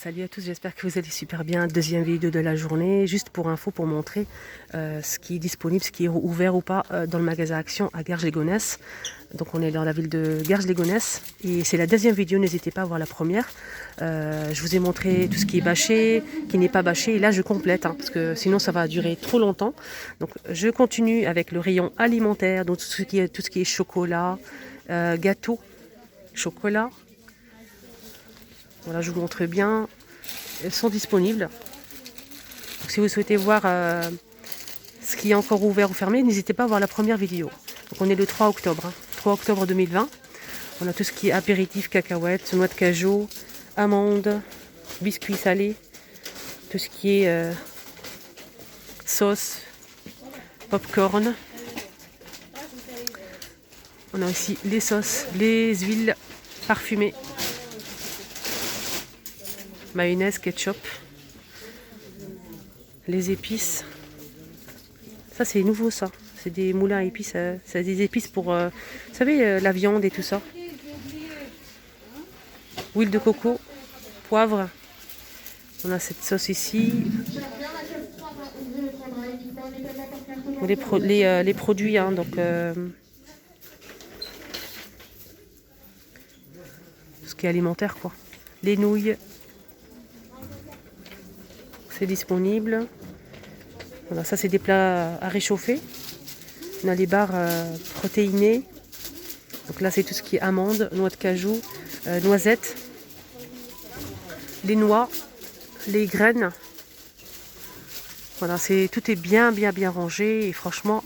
Salut à tous, j'espère que vous allez super bien. Deuxième vidéo de la journée, juste pour info, pour montrer ce qui est disponible, ce qui est ouvert ou pas dans le magasin Action à Garges-les-Gonesse. Donc on est dans la ville de Garges-les-Gonesse et c'est la deuxième vidéo, n'hésitez pas à voir la première. Je vous ai montré tout ce qui est bâché, qui n'est pas bâché et là je complète parce que sinon ça va durer trop longtemps. Donc je continue avec le rayon alimentaire, donc tout ce qui est chocolat, gâteau, chocolat. Voilà, je vous montre bien. Elles sont disponibles. Donc, si vous souhaitez voir ce qui est encore ouvert ou fermé, n'hésitez pas à voir la première vidéo. Donc, on est le 3 octobre. 3 octobre 2020. On a tout ce qui est apéritif, cacahuètes, noix de cajou, amandes, biscuits salés, tout ce qui est sauce, popcorn. On a aussi les sauces, les huiles parfumées, mayonnaise, ketchup, les épices. Ça c'est nouveau ça, c'est des moulins à épices, c'est des épices pour, vous savez, la viande et tout ça. Huile de coco, poivre. On a cette sauce ici. Les produits, donc ce qui est alimentaire quoi. Les nouilles, c'est disponible. Voilà, ça c'est des plats à réchauffer. On a les barres protéinées. Donc là c'est tout ce qui est amandes, noix de cajou, noisettes, les noix, les graines. Voilà, tout est bien rangé et franchement,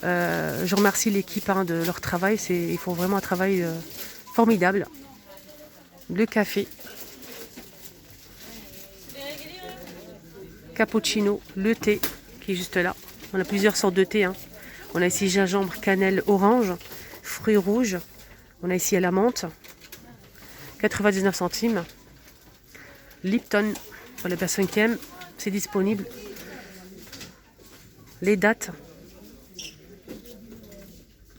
je remercie l'équipe de leur travail. Ils font vraiment un travail formidable. Le café, cappuccino, le thé qui est juste là. On a plusieurs sortes de thé. On a ici gingembre, cannelle, orange, fruits rouges. On a ici à la menthe, 99 centimes. Lipton, pour les personnes qui aiment, c'est disponible. Les dattes,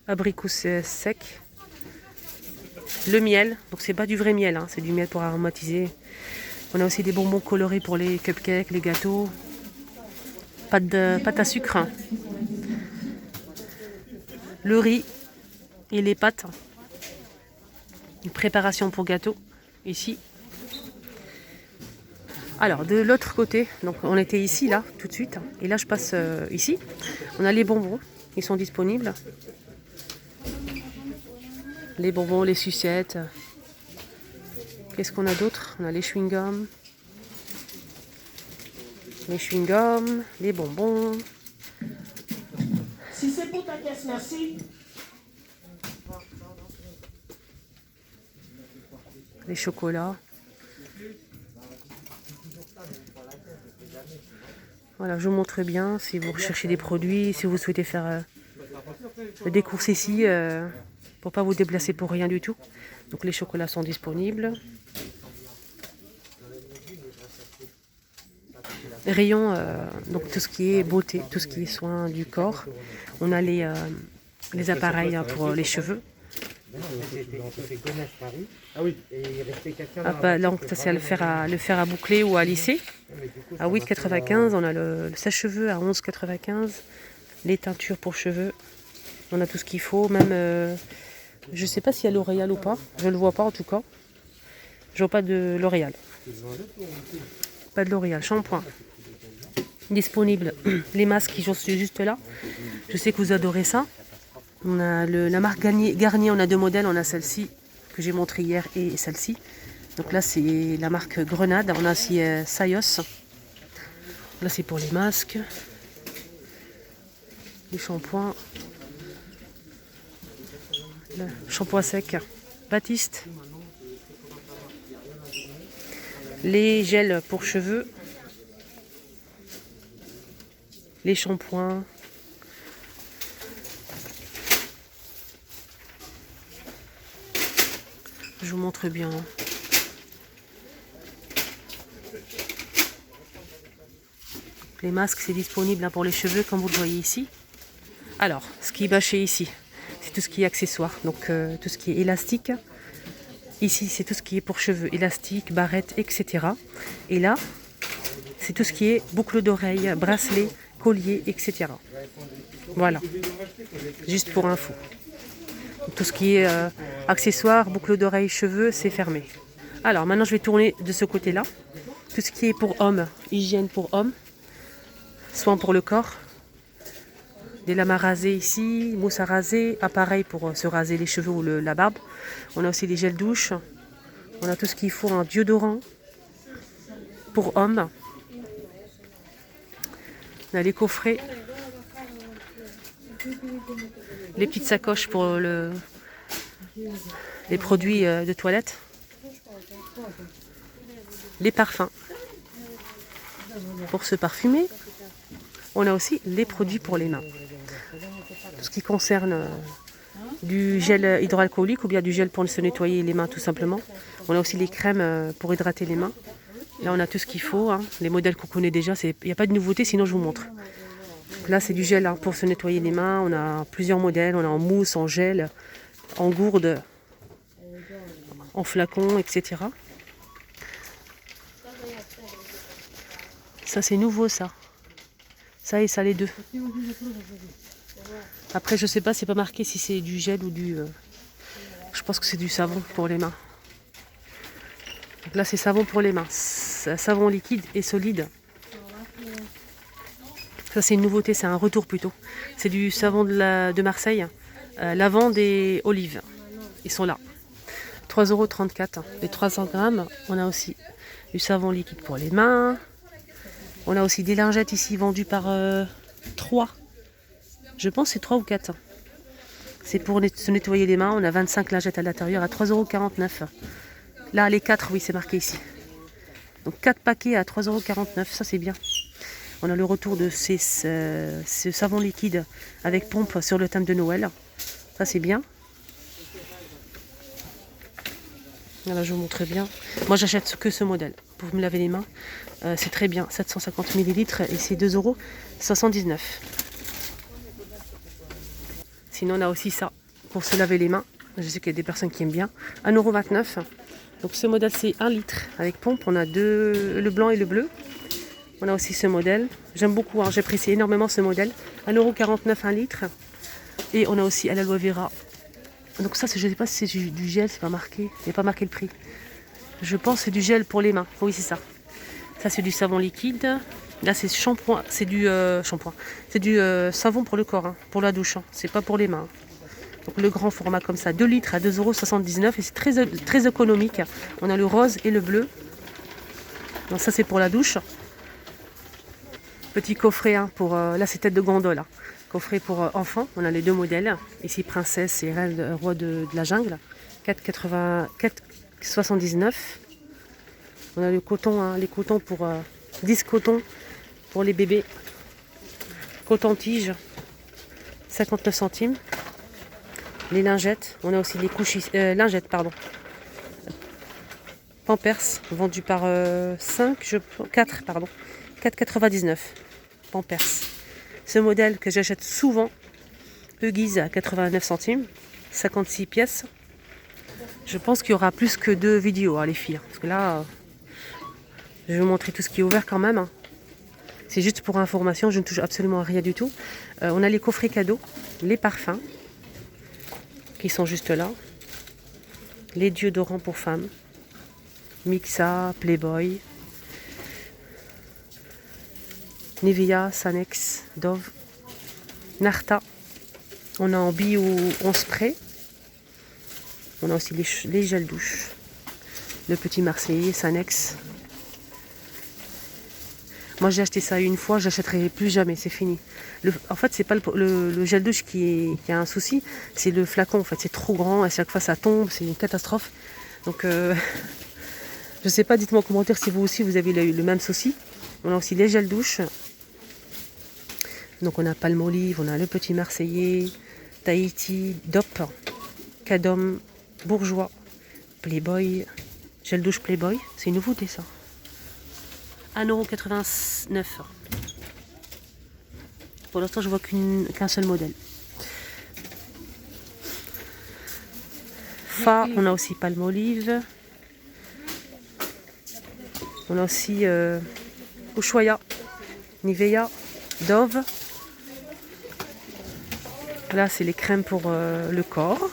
abricots secs. Le miel, donc c'est pas du vrai miel, c'est du miel pour aromatiser. On a aussi des bonbons colorés pour les cupcakes, les gâteaux. Pâte à sucre. Le riz et les pâtes. Une préparation pour gâteau, ici. Alors, de l'autre côté, donc on était ici, là, tout de suite. Et là, je passe ici. On a les bonbons, ils sont disponibles. Les bonbons, les sucettes. Qu'est-ce qu'on a d'autre? On a les chewing-gums. Les chewing-gums, les bonbons. Si c'est pour ta caisse, merci. Les chocolats. Voilà, je vous montre bien si vous recherchez des produits, si vous souhaitez faire des courses ici pour pas vous déplacer pour rien du tout. Donc les chocolats sont disponibles. Rayon, donc tout ce qui est beauté, tout ce qui est soins du corps. On a les appareils pour les cheveux. Donc ça c'est le faire à boucler ou à lisser. À 8,95. On a le sèche-cheveux à 11,95. Les teintures pour cheveux. On a tout ce qu'il faut. Même, je sais pas s'il y a L'Oréal ou pas. Je le vois pas en tout cas. Je vois pas de L'Oréal. Pas de L'Oréal. Shampoing. Disponible. Les masques qui sont juste là. Je sais que vous adorez ça. On a la marque Garnier, on a deux modèles. On a celle-ci que j'ai montré hier et celle-ci. Donc là c'est la marque Grenade. On a aussi Sayos. Là c'est pour les masques. Les shampoings. Le shampoing sec. Baptiste. Les gels pour cheveux. Les shampoings. Je vous montre bien. Les masques, c'est disponible pour les cheveux, comme vous le voyez ici. Alors, ce qui est bâché ici, c'est tout ce qui est accessoire. Donc, tout ce qui est élastique. Ici, c'est tout ce qui est pour cheveux, élastique, barrette, etc. Et là, c'est tout ce qui est boucle d'oreille, bracelet, collier, etc. Voilà, juste pour info. Tout ce qui est accessoires, boucle d'oreille, cheveux, c'est fermé. Alors maintenant je vais tourner de ce côté-là. Tout ce qui est pour hommes, hygiène pour hommes, soins pour le corps. Des lames à raser ici, mousse à raser, appareil pour se raser les cheveux ou la barbe. On a aussi des gels douche. On a tout ce qu'il faut en déodorant pour hommes. On a les coffrets. Les petites sacoches pour les produits de toilette. Les parfums pour se parfumer. On a aussi les produits pour les mains. Tout ce qui concerne du gel hydroalcoolique ou bien du gel pour se nettoyer les mains tout simplement. On a aussi les crèmes pour hydrater les mains. Là on a tout ce qu'il faut, hein. Les modèles qu'on connaît déjà, il n'y a pas de nouveauté sinon je vous montre. Donc là c'est du gel pour se nettoyer les mains, on a plusieurs modèles, on a en mousse, en gel, en gourde, en flacon, etc. Ça c'est nouveau ça. Ça et ça les deux. Après je sais pas, c'est pas marqué si c'est du gel ou du... je pense que c'est du savon pour les mains. Donc là c'est savon pour les mains. Savon liquide et solide. Ça c'est une nouveauté, c'est un retour plutôt. C'est du savon de Marseille. Lavande et olive. Ils sont là. 3,34 €. Les 300 grammes. On a aussi du savon liquide pour les mains. On a aussi des lingettes ici vendues par 3. Je pense que c'est 3 ou 4. C'est pour se nettoyer les mains. On a 25 lingettes à l'intérieur à 3,49 €. Là, les 4, oui, c'est marqué ici. Donc 4 paquets à 3,49 €. Ça, c'est bien. On a le retour de ce savon liquide avec pompe sur le thème de Noël. Ça, c'est bien. Là, je vous montre bien. Moi, j'achète que ce modèle pour me laver les mains. C'est très bien. 750 ml et c'est 2,79 €. Sinon, on a aussi ça pour se laver les mains. Je sais qu'il y a des personnes qui aiment bien. 1,29 €. Donc, ce modèle, c'est 1 litre avec pompe. On a le blanc et le bleu. On a aussi ce modèle. J'aime beaucoup, hein. J'apprécie énormément ce modèle. 1,49 € 1 litre. Et on a aussi à l'aloe vera. Donc ça, je ne sais pas si c'est du gel, c'est pas marqué. Il n'y a pas marqué le prix. Je pense que c'est du gel pour les mains. Oui, c'est ça. Ça, c'est du savon liquide. Là, c'est shampoing. C'est du shampoing. C'est du savon pour le corps, hein, pour la douche. Hein. C'est pas pour les mains. Donc le grand format comme ça, 2 litres à 2,79 € et c'est très, très économique. On a le rose et le bleu. Donc ça, c'est pour la douche. Petit coffret, hein, pour là, c'est tête de gondole. Hein. Coffret pour enfants. On a les deux modèles. Ici, princesse et reine, roi de la jungle. 4,79 €. On a le coton, hein, les cotons pour 10 cotons pour les bébés. Coton-tige, 59 centimes. Les lingettes, on a aussi les couches, lingettes, pardon. Pampers, vendu par 4, pardon. 4,99 €. Pampers. Ce modèle que j'achète souvent, Huggies à 89 centimes, 56 pièces. Je pense qu'il y aura plus que 2 vidéos, hein, les filles. Parce que là, je vais vous montrer tout ce qui est ouvert quand même. Hein. C'est juste pour information, je ne touche absolument à rien du tout. On a les coffrets cadeaux, les parfums, qui sont juste là. Les déodorants pour femmes. Mixa, Playboy. Nivea, Sanex, Dove. Narta. On a en bio ou en spray. On a aussi les gels douche. Le petit Marseillais, Sanex. Moi j'ai acheté ça une fois, j'achèterai plus jamais, c'est fini. En fait, c'est pas le gel douche qui a un souci, c'est le flacon. En fait, c'est trop grand, à chaque fois ça tombe, c'est une catastrophe. Donc je sais pas, dites-moi en commentaire si vous aussi vous avez le même souci. On a aussi les gels douche. Donc on a Palmolive, on a le petit Marseillais, Tahiti, Dop, Cadom, Bourgeois, Playboy, gel douche Playboy, c'est une nouveauté ça. 1,89 €. Pour l'instant, je vois qu'un seul modèle. Fa, on a aussi Palmolive. On a aussi Ushuaïa, Nivea, Dove. Là, c'est les crèmes pour le corps.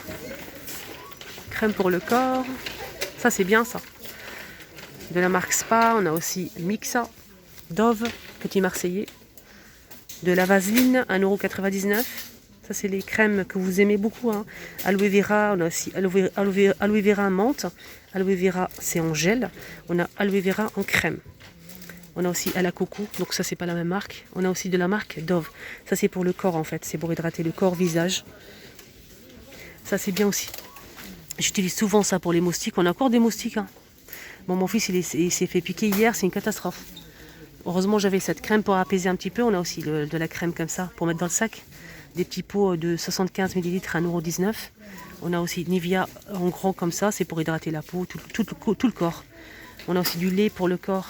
Crème pour le corps. Ça, c'est bien, ça. De la marque Spa, on a aussi Mixa, Dove, Petit Marseillais. De la Vaseline, 1,99 €. Ça, c'est les crèmes que vous aimez beaucoup. Hein. Aloe vera, on a aussi aloe vera menthe. Aloe vera, c'est en gel. On a aloe vera en crème. On a aussi à la coco, donc ça, c'est pas la même marque. On a aussi de la marque Dove. Ça, c'est pour le corps, en fait. C'est pour hydrater le corps, visage. Ça, c'est bien aussi. J'utilise souvent ça pour les moustiques. On a encore des moustiques. Hein. Bon, mon fils, il s'est fait piquer hier. C'est une catastrophe. Heureusement, j'avais cette crème pour apaiser un petit peu. On a aussi de la crème comme ça pour mettre dans le sac. Des petits pots de 75 ml à 1,19 €. On a aussi Nivea en gros comme ça. C'est pour hydrater la peau, tout le corps. On a aussi du lait pour le corps.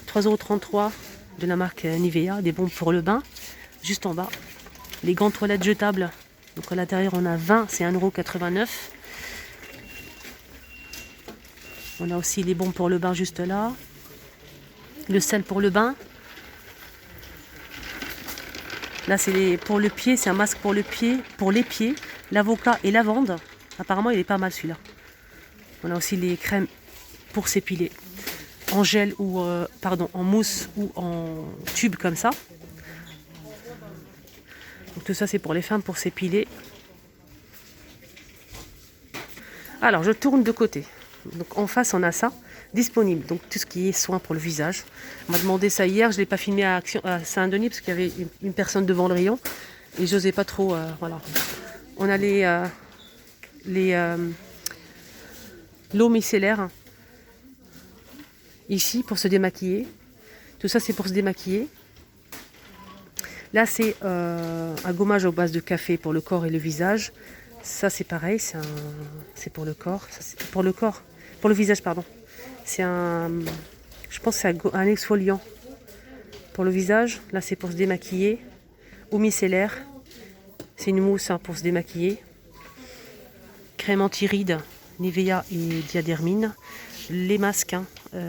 3,33 € de la marque Nivea. Des bombes pour le bain. Juste en bas. Les gants de toilette jetables. Donc à l'intérieur, on a 20. C'est 1,89 €. On a aussi les bombes pour le bain juste là. Le sel pour le bain. Là, c'est pour le pied, c'est un masque pour le pied, pour les pieds, l'avocat et lavande. Apparemment, il est pas mal celui-là. On a aussi les crèmes pour s'épiler, en gel ou en mousse ou en tube comme ça. Donc tout ça, c'est pour les femmes pour s'épiler. Alors, je tourne de côté. Donc en face, on a ça disponible. Donc tout ce qui est soin pour le visage. On m'a demandé ça hier. Je ne l'ai pas filmé à Saint-Denis parce qu'il y avait une personne devant le rayon et j'osais pas trop. Voilà. On a l'eau micellaire ici pour se démaquiller. Tout ça, c'est pour se démaquiller. Là, c'est un gommage à base de café pour le corps et le visage. Ça, c'est pareil. C'est pour le corps. Ça, c'est pour le corps. Pour le visage, pardon. C'est je pense que c'est un exfoliant pour le visage. Là, c'est pour se démaquiller. Eau micellaire. C'est une mousse pour se démaquiller. Crème anti-rides, Nivea et Diadermine. Les masques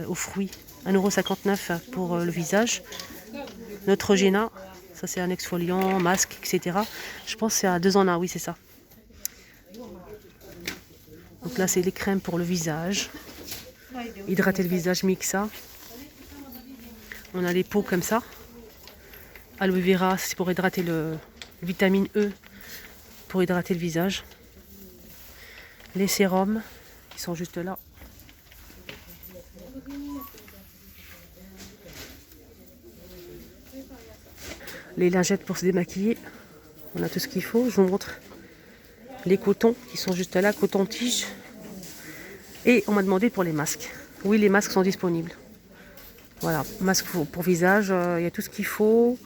aux fruits, 1,59 € pour le visage. Neutrogena, ça c'est un exfoliant, masque, etc. Je pense que c'est à 2 en 1, oui, c'est ça. Donc là, c'est les crèmes pour le visage. Hydrater le visage, Mixa. On a les pots comme ça. Aloe vera, c'est pour hydrater le vitamine E, pour hydrater le visage. Les sérums, qui sont juste là. Les lingettes pour se démaquiller. On a tout ce qu'il faut, je vous montre. Les cotons, qui sont juste là, coton-tige. Et on m'a demandé pour les masques. Oui, les masques sont disponibles. Voilà, masque pour visage, il y a tout ce qu'il faut.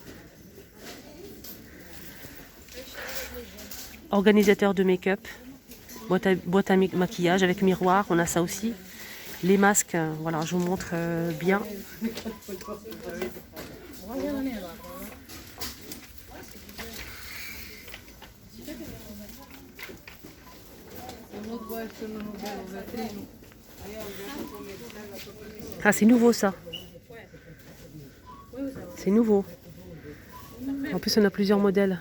Organisateur de make-up, boîte à maquillage avec miroir, on a ça aussi. Les masques, voilà, je vous montre bien. Ah, c'est nouveau ça. C'est nouveau. En plus, on a plusieurs modèles.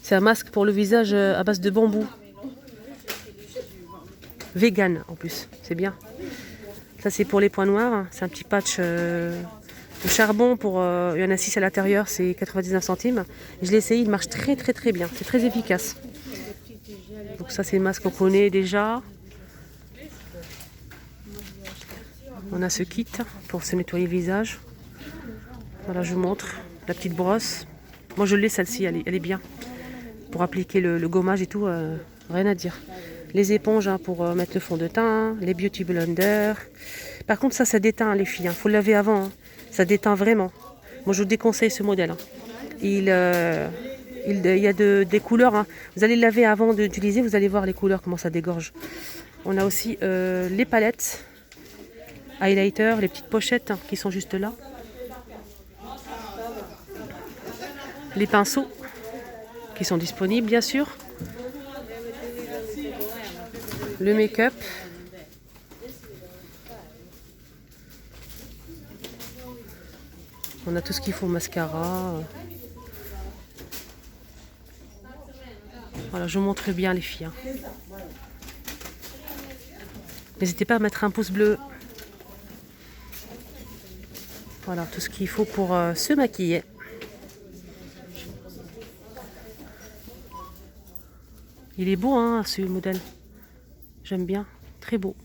C'est un masque pour le visage à base de bambou. Vegan en plus, c'est bien. Ça, c'est pour les points noirs. C'est un petit patch de charbon. Il y en a 6 à l'intérieur, c'est 99 centimes. Je l'ai essayé, il marche très très très bien. C'est très efficace. Donc ça, c'est le masque qu'on connaît déjà. On a ce kit pour se nettoyer le visage. Voilà, je vous montre la petite brosse. Moi, je l'ai celle-ci, elle est bien. Pour appliquer le gommage et tout, rien à dire. Les éponges pour mettre le fond de teint, les beauty blender. Par contre, ça déteint les filles. Faut le laver avant. Ça déteint vraiment. Moi, je vous déconseille ce modèle. Il y a des couleurs. Vous allez le laver avant d'utiliser. Vous allez voir les couleurs, comment ça dégorge. On a aussi les palettes, highlighter, les petites pochettes qui sont juste là. Les pinceaux qui sont disponibles, bien sûr. Le make-up. On a tout ce qu'il faut, mascara. Voilà, je vous montre bien les filles. N'hésitez pas à mettre un pouce bleu. Voilà, tout ce qu'il faut pour se maquiller. Il est beau, hein, ce modèle. J'aime bien. Très beau.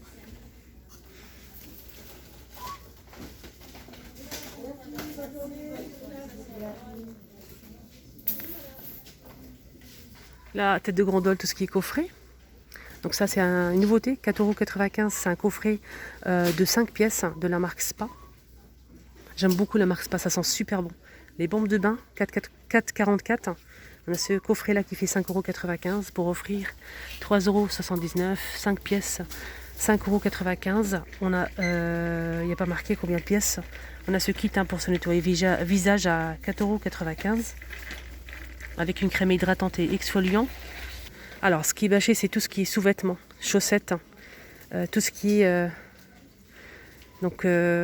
La tête de gondole, tout ce qui est coffret. Donc ça, c'est une nouveauté. 4,95 €. C'est un coffret de 5 pièces de la marque Spa. J'aime beaucoup la marque Spa, ça sent super bon. Les bombes de bain, 4,44 €. On a ce coffret-là qui fait 5,95 € pour offrir 3,79 €. 5 pièces, 5,95 €. On a, il n'y a pas marqué combien de pièces. On a ce kit pour se nettoyer visage à 4,95 € avec une crème hydratante et exfoliant. Alors, ce qui est bâché, c'est tout ce qui est sous-vêtements, chaussettes, tout ce qui est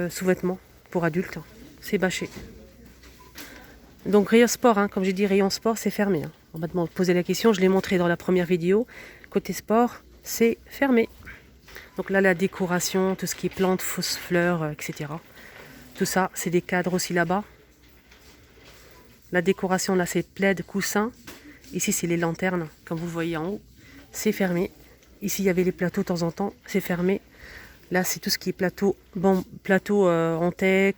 sous-vêtements pour adultes, c'est bâché. Donc rayon sport, comme j'ai dit, rayon sport, c'est fermé. On m'a posé la question, je l'ai montré dans la première vidéo. Côté sport, c'est fermé. Donc là, la décoration, tout ce qui est plantes, fausses fleurs, etc. Tout ça, c'est des cadres aussi là-bas. La décoration, là, c'est plaid, coussin. Ici, c'est les lanternes, comme vous le voyez en haut. C'est fermé. Ici, il y avait les plateaux de temps en temps. C'est fermé. Là, c'est tout ce qui est plateau en tech,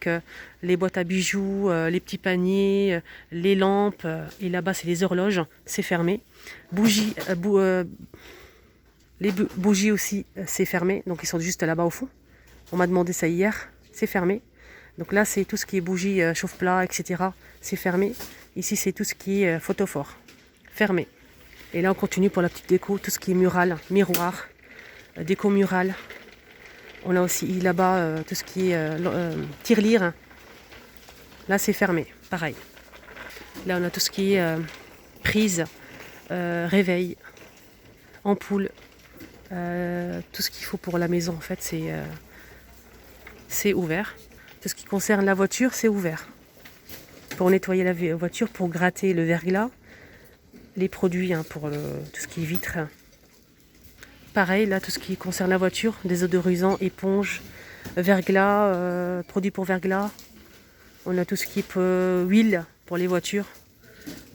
les boîtes à bijoux, les petits paniers, les lampes. Et là-bas, c'est les horloges. C'est fermé. Bougies, les bougies aussi, c'est fermé. Donc, ils sont juste là-bas au fond. On m'a demandé ça hier. C'est fermé. Donc là, c'est tout ce qui est bougies, chauffe-plat, etc. C'est fermé. Ici, c'est tout ce qui est photophore. Fermé. Et là, on continue pour la petite déco. Tout ce qui est mural, miroir, déco murale. On a aussi là-bas tout ce qui est tirelire. Là, c'est fermé. Pareil. Là, on a tout ce qui est prise, réveil, ampoule. Tout ce qu'il faut pour la maison, en fait, c'est ouvert. Tout ce qui concerne la voiture, c'est ouvert. Pour nettoyer la voiture, pour gratter le verglas, les produits pour tout ce qui est vitre. Pareil, là, tout ce qui concerne la voiture, désodorisant, éponge, verglas, produits pour verglas. On a tout ce qui est huile pour les voitures.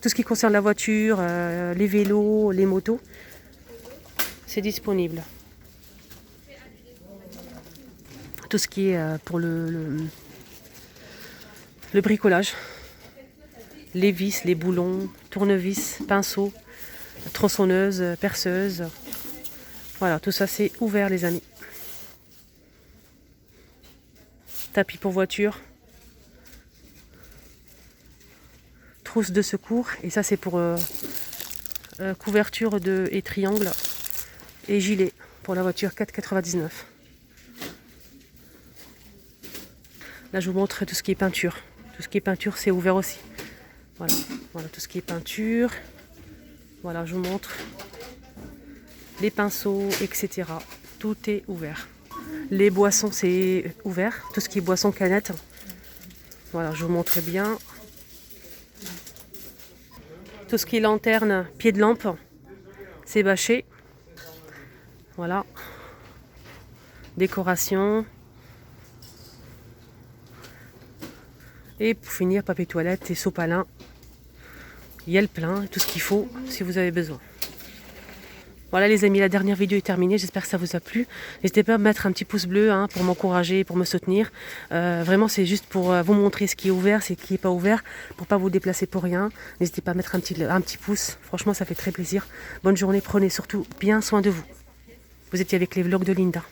Tout ce qui concerne la voiture, les vélos, les motos, c'est disponible. Tout ce qui est pour le bricolage. Les vis, les boulons, tournevis, pinceaux, tronçonneuses, perceuses. Voilà, tout ça c'est ouvert les amis. Tapis pour voiture. Trousse de secours. Et ça c'est pour couverture et triangle. Et gilet pour la voiture 4,99 €. Là je vous montre tout ce qui est peinture. Tout ce qui est peinture c'est ouvert aussi. Voilà, voilà tout ce qui est peinture. Voilà, je vous montre. Les pinceaux, etc. Tout est ouvert. Les boissons, c'est ouvert. Tout ce qui est boisson canette. Voilà, je vous montre bien. Tout ce qui est lanterne, pied de lampe, c'est bâché. Voilà. Décoration. Et pour finir, papier toilette et sopalin. Il y a le plein, tout ce qu'il faut si vous avez besoin. Voilà les amis, la dernière vidéo est terminée, j'espère que ça vous a plu. N'hésitez pas à mettre un petit pouce bleu pour m'encourager, pour me soutenir. Vraiment c'est juste pour vous montrer ce qui est ouvert, ce qui n'est pas ouvert, pour ne pas vous déplacer pour rien. N'hésitez pas à mettre un petit pouce, franchement ça fait très plaisir. Bonne journée, prenez surtout bien soin de vous. Vous étiez avec les vlogs de Linda.